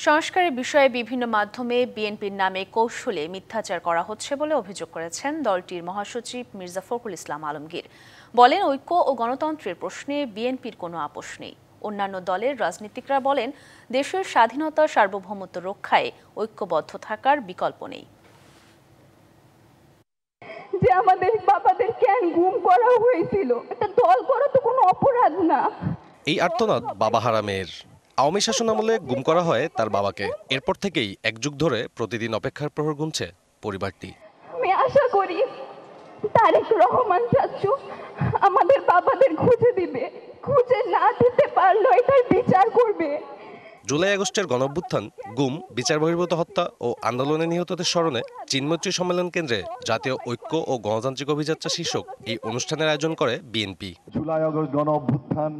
সংস্কারের বিষয়ে বিভিন্ন মাধ্যমে বিএনপির নামে কৌশলে মিথ্যাচার করা হচ্ছে বলে অভিযোগ করেছেন দলটির মহাসচিব মির্জা ফখরুল ইসলাম আলমগীর। বলেন, ঐক্য ও গণতন্ত্রের প্রশ্নে বিএনপির কোনো আপোষ নেই। অন্যান্য দলের রাজনীতিকরা বলেন, দেশের স্বাধীনতা সার্বভৌমত্ব রক্ষায় ঐক্যবদ্ধ থাকার বিকল্প নেই। যে আমাদের বাবাদের কেন গুম করা হয়েছিল, এটা দল করা তো কোনো অপরাধ না। এই আর্তনাদ বাবা হারামের। আওয়ামী শাসনামলে গুম করা হয় তার বাবাকে। এরপর থেকেই এক যুগ ধরে প্রতিদিন অপেক্ষার প্রহর গুনছে পরিবারটি। আমি আশা করি তারেক রহমান চাচু আমাদের বাবাদের খুঁজে দিবে, খুঁজে না দিতে পারলে এটার বিচার করবে। জুলাই আগস্টের গণঅভ্যুত্থান, গুম, বিচার বহির্ভূত হত্যা ও আন্দোলনে নিহতদের স্মরণে চিন্মৈত্রী সম্মেলন কেন্দ্রে জাতীয় ঐক্য ও গণতান্ত্রিক অভিযাত্রা শীর্ষক এই অনুষ্ঠানের আয়োজন করে বিএনপি। জুলাই আগস্ট গণঅভ্যুত্থান।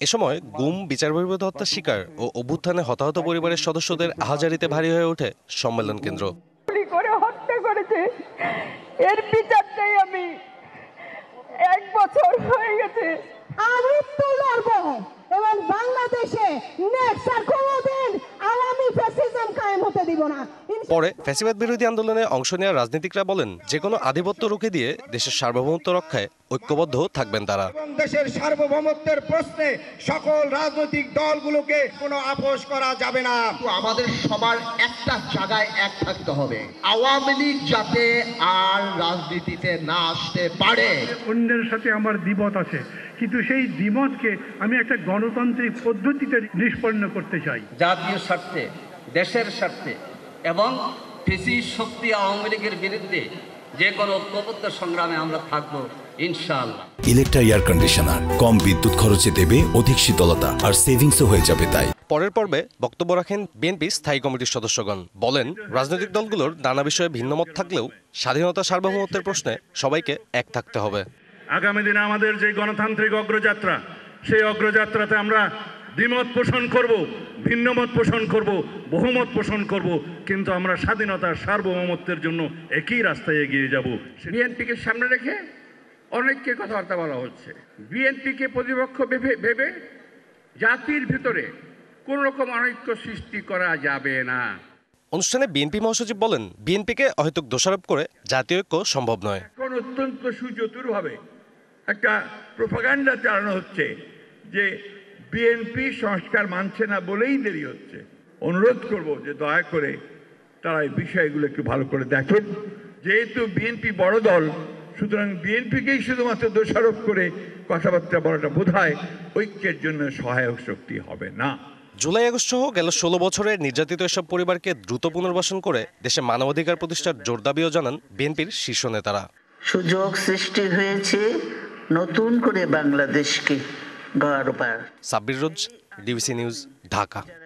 এ সময় গুম, বিচার বহির্ভূত হত্যার শিকার ও অভ্যুত্থানে হতাহত পরিবারের সদস্যদের আহাজারিতে ভারী হয়ে ওঠে সম্মেলন কেন্দ্র। করে হত্যা করেছে, এর বিচার চাই আমি। 1 বছর হয়ে গেছে। আমি তো লড়বো এবং বাংলাদেশে নেক্সট আর কোনোদিন আওয়ামী ফ্যাসিজম কায়েম হতে দিব না। পরে ফ্যাসিবাদ বিরোধী আন্দোলনে অংশ নেওয়া রাজনীতিকরা বলেন, যে কোনো আধিপত্য রুখে দিয়ে দেশের সার্বভৌমত্ব রক্ষায় ঐক্যবদ্ধ থাকবেন তারা। দেশের সার্বভৌমত্বের প্রশ্নে সকল রাজনৈতিক দলগুলোকে কোনো আপোষ করা যাবে না। আমাদের সবার একটা জায়গায় এক থাকতে হবে। আওয়ামী লীগ যাতে আর রাজনীতিতে না আসতে পারে। অন্যের সাথে আমার দ্বিমত আছে, কিন্তু সেই দ্বিমতকে আমি একটা গণতান্ত্রিক পদ্ধতিতে নিষ্পন্ন করতে চাই। জাতীয় স্বার্থে, দেশের স্বার্থে এবং ফ্যাসিস্ট শক্তি আওয়ামী লীগের বিরুদ্ধে যে কোনো ঐক্যবদ্ধ সংগ্রামে আমরা থাকবো ইনশাআল্লাহ। ইলেকট্রা এয়ার কন্ডিশনার কম বিদ্যুৎ খরচে দেবে অধিক শীতলতা আর সেভিংসও হয়ে যাবে। তাই পরের পর্বে বক্তব্য রাখেন বিএনপি স্থায়ী কমিটির সদস্যগণ। বলেন, রাজনৈতিক দলগুলোর নানা বিষয়ে ভিন্নমত থাকলেও স্বাধীনতা সার্বভৌমত্বের প্রশ্নে সবাইকে এক থাকতে হবে। আগামী দিনে আমাদের যে গণতান্ত্রিক অগ্রযাত্রা, সেই অগ্রযাত্রাতে আমরা দ্বিমত পোষণ করব, ভিন্নমত পোষণ করব, বহুমত পোষণ করব, কিন্তু আমরা স্বাধীনতার সার্বভৌমত্বের জন্য একই রাস্তায় এগিয়ে যাব। বিএনপিকে সামনে রেখে অনেককে কথাবার্তা বলা হচ্ছে। বিএনপিকে প্রতিপক্ষ ভেবে জাতির ভিতরে কোন রকম অনৈক্য সৃষ্টি করা যাবে না। অনুষ্ঠানে বিএনপি মহাসচিব বলেন, বিএনপিকে অহেতুক দোষারোপ করে জাতীয় ঐক্য সম্ভব নয়। এখন অত্যন্ত সুচতুরভাবে একটা প্রোপাগান্ডা চালানো হচ্ছে যে বিএনপি সংস্কার মানছে না বলেই দেরি হচ্ছে। অনুরোধ করব যে দয়া করে তারা এই বিষয়গুলো একটু ভালো করে দেখেন। যেহেতু বিএনপি বড় দল, সুতরাং বিএনপিকেই শুধুমাত্র দোষারোপ করে কথাবার্তা বলাটা বোধহয় ঐক্যের জন্য সহায়ক শক্তি হবে না। জুলাই আগস্ট সহ গেল 16 বছরের নির্যাতিত এসব পরিবারকে দ্রুত পুনর্বাসন করে দেশে মানবাধিকার প্রতিষ্ঠার জোর দাবিও জানান বিএনপির শীর্ষ নেতারা। সুযোগ সৃষ্টি হয়েছে নতুন করে বাংলাদেশকে গড়বার। সাব্বির রোজ, ডিবিসি নিউজ, ঢাকা।